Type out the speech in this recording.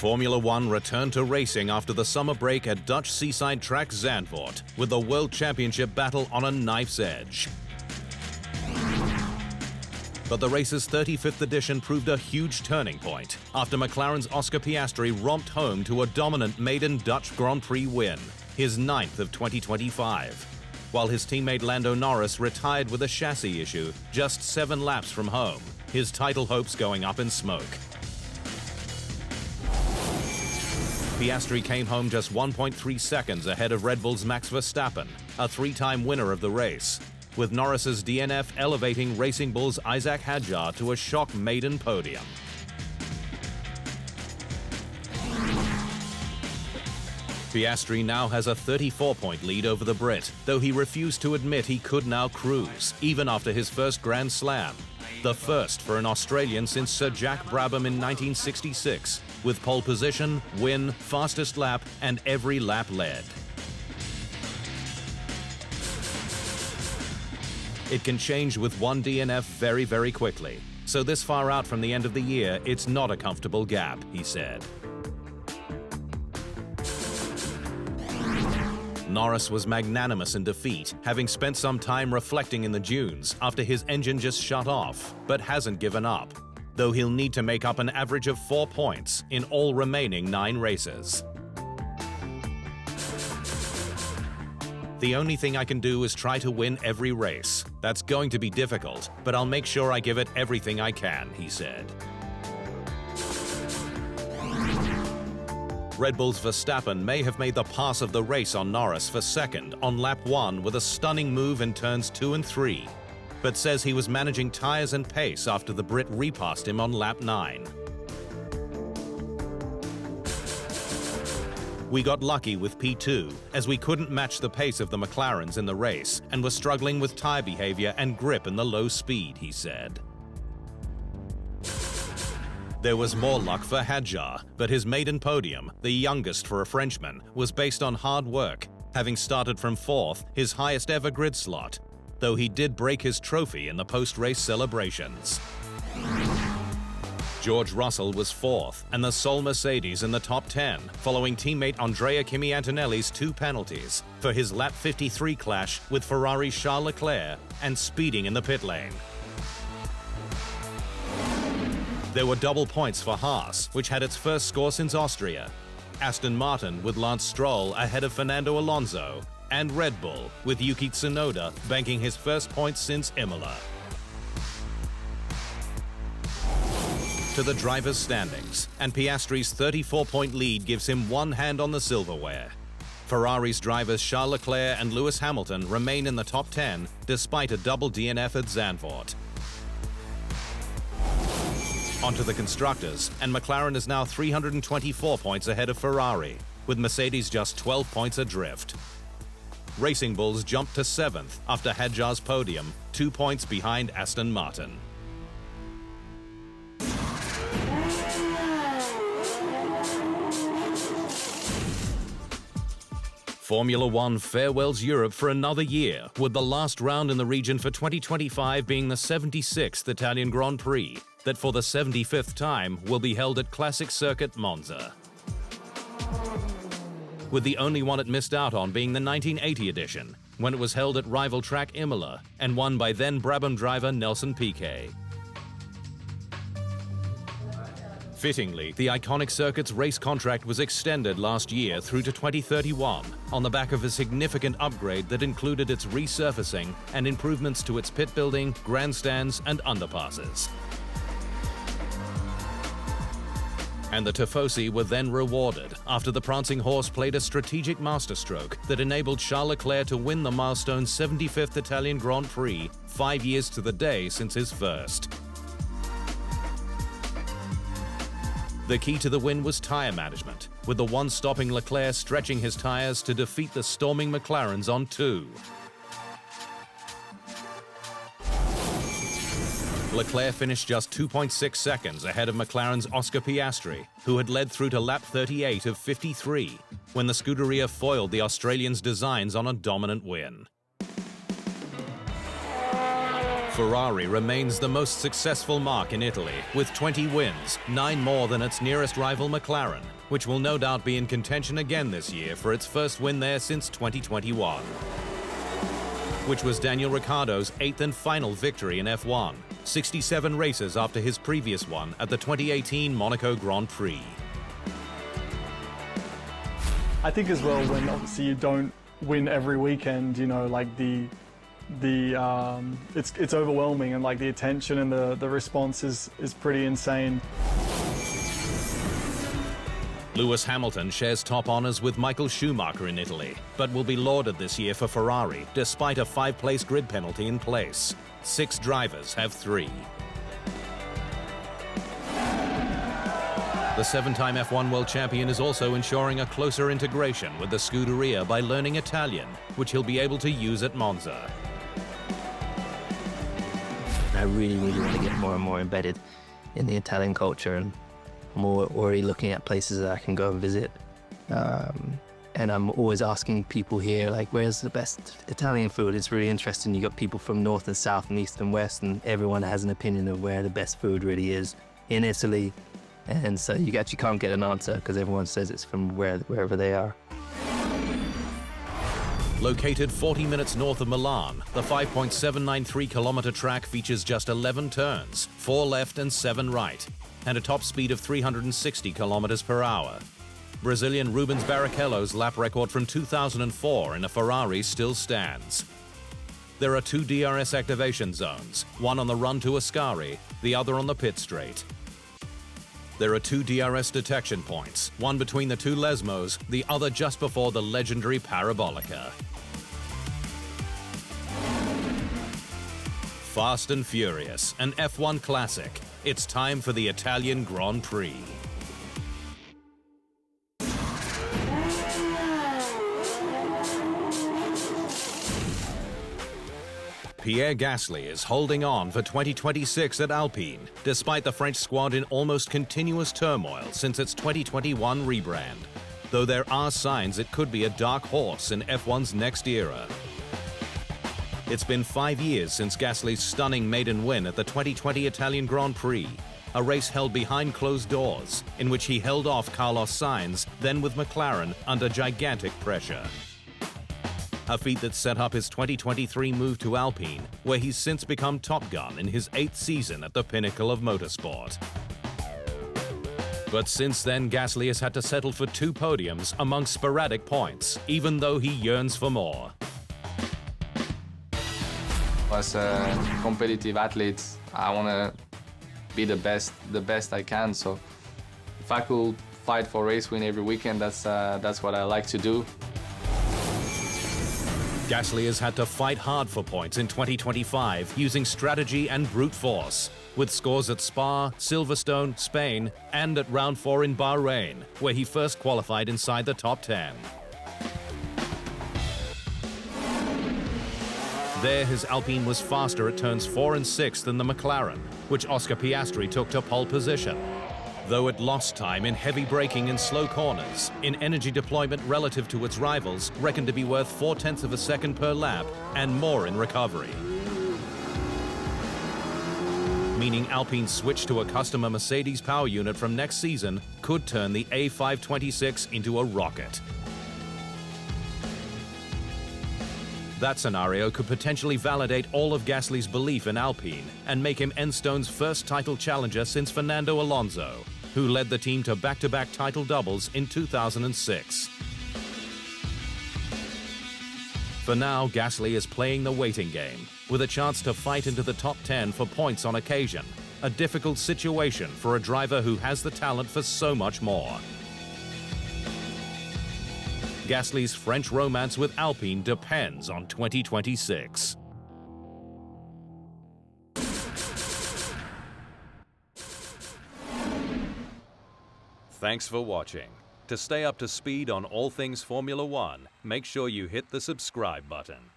Formula One returned to racing after the summer break at Dutch seaside track Zandvoort, with the World Championship battle on a knife's edge. But the race's 35th edition proved a huge turning point after McLaren's Oscar Piastri romped home to a dominant maiden Dutch Grand Prix win, his 9th of 2025, while his teammate Lando Norris retired with a chassis issue just 7 laps from home, his title hopes going up in smoke. Piastri came home just 1.3 seconds ahead of Red Bull's Max Verstappen, a 3-time winner of the race, with Norris's DNF elevating Racing Bull's Isaac Hadjar to a shock maiden podium. Piastri now has a 34-point lead over the Brit, though he refused to admit he could now cruise, even after his first Grand Slam, the first for an Australian since Sir Jack Brabham in 1966, with pole position, win, fastest lap, and every lap led. It can change with one DNF very, very quickly. So this far out from the end of the year, it's not a comfortable gap, he said. Norris was magnanimous in defeat, having spent some time reflecting in the dunes after his engine just shut off, but hasn't given up, though he'll need to make up an average of 4 points in all remaining 9 races. The only thing I can do is try to win every race. That's going to be difficult, but I'll make sure I give it everything I can, he said. Red Bull's Verstappen may have made the pass of the race on Norris for second on lap 1 with a stunning move in turns 2 and 3, but says he was managing tyres and pace after the Brit repassed him on lap 9. We got lucky with P2, as we couldn't match the pace of the McLarens in the race and were struggling with tyre behavior and grip in the low speed, he said. There was more luck for Hadjar, but his maiden podium, the youngest for a Frenchman, was based on hard work, having started from 4th, his highest ever grid slot, though he did break his trophy in the post-race celebrations. George Russell was 4th and the sole Mercedes in the top 10, following teammate Andrea Kimi Antonelli's 2 penalties for his lap 53 clash with Ferrari's Charles Leclerc and speeding in the pit lane. There were double points for Haas, which had its first score since Austria, Aston Martin with Lance Stroll ahead of Fernando Alonso, and Red Bull with Yuki Tsunoda banking his first points since Imola. To the drivers' standings, and Piastri's 34-point lead gives him one hand on the silverware. Ferrari's drivers Charles Leclerc and Lewis Hamilton remain in the top 10 despite a double DNF at Zandvoort. Onto the constructors, and McLaren is now 324 points ahead of Ferrari, with Mercedes just 12 points adrift. Racing Bulls jumped to 7th after Hadjar's podium, 2 points behind Aston Martin. Formula One farewells Europe for another year, with the last round in the region for 2025 being the 76th Italian Grand Prix, that for the 75th time will be held at classic circuit Monza, with the only one it missed out on being the 1980 edition, when it was held at rival track Imola and won by then Brabham driver Nelson Piquet. Fittingly, the iconic circuit's race contract was extended last year through to 2031 on the back of a significant upgrade that included its resurfacing and improvements to its pit building, grandstands and underpasses. And the Tifosi were then rewarded after the prancing horse played a strategic masterstroke that enabled Charles Leclerc to win the milestone 75th Italian Grand Prix 5 years to the day since his first. The key to the win was tyre management, with the one stopping Leclerc stretching his tyres to defeat the storming McLarens on 2. Leclerc finished just 2.6 seconds ahead of McLaren's Oscar Piastri, who had led through to lap 38 of 53, when the Scuderia foiled the Australian's designs on a dominant win. Ferrari remains the most successful marque in Italy, with 20 wins, 9 more than its nearest rival McLaren, which will no doubt be in contention again this year for its first win there since 2021. Which was Daniel Ricciardo's 8th and final victory in F1, 67 races after his previous one at the 2018 Monaco Grand Prix. I think as well, when obviously you don't win every weekend, you know, like it's overwhelming, and like the attention and the response is pretty insane. Lewis Hamilton shares top honours with Michael Schumacher in Italy, but will be lauded this year for Ferrari, despite a 5-place grid penalty in place. 6 drivers have 3. The 7-time F1 world champion is also ensuring a closer integration with the Scuderia by learning Italian, which he'll be able to use at Monza. I really want to get more and more embedded in the Italian culture, and I'm already looking at places that I can go and visit. And I'm always asking people here, like, where's the best Italian food? It's really interesting. You got people from north and south and east and west, and everyone has an opinion of where the best food really is in Italy. And so you actually can't get an answer because everyone says it's from wherever they are. Located 40 minutes north of Milan, the 5.793-kilometer track features just 11 turns, 4 left and 7 right, and a top speed of 360 kilometers per hour. Brazilian Rubens Barrichello's lap record from 2004 in a Ferrari still stands. There are 2 DRS activation zones, one on the run to Ascari, the other on the pit straight. There are 2 DRS detection points, one between the 2 Lesmos, the other just before the legendary Parabolica. Fast and Furious, an F1 classic. It's time for the Italian Grand Prix. Pierre Gasly is holding on for 2026 at Alpine, despite the French squad in almost continuous turmoil since its 2021 rebrand, though there are signs it could be a dark horse in F1's next era. It's been 5 years since Gasly's stunning maiden win at the 2020 Italian Grand Prix, a race held behind closed doors, in which he held off Carlos Sainz, then with McLaren, under gigantic pressure. A feat that set up his 2023 move to Alpine, where he's since become Top Gun in his 8th season at the pinnacle of motorsport. But since then, Gasly has had to settle for 2 podiums among sporadic points, even though he yearns for more. As a competitive athlete, I want to be the best I can. So if I could fight for race win every weekend, that's what I like to do. Gasly has had to fight hard for points in 2025 using strategy and brute force, with scores at Spa, Silverstone, Spain, and at Round 4 in Bahrain, where he first qualified inside the top 10. There, his Alpine was faster at turns 4 and 6 than the McLaren, which Oscar Piastri took to pole position. Though it lost time in heavy braking and slow corners, in energy deployment relative to its rivals, reckoned to be worth 0.4 of a second per lap, and more in recovery. Meaning Alpine's switch to a customer Mercedes power unit from next season could turn the A526 into a rocket. That scenario could potentially validate all of Gasly's belief in Alpine and make him Enstone's first title challenger since Fernando Alonso, who led the team to back-to-back title doubles in 2006. For now, Gasly is playing the waiting game, with a chance to fight into the top 10 for points on occasion, a difficult situation for a driver who has the talent for so much more. Gasly's French romance with Alpine depends on 2026. Thanks for watching. To stay up to speed on all things Formula One, make sure you hit the subscribe button.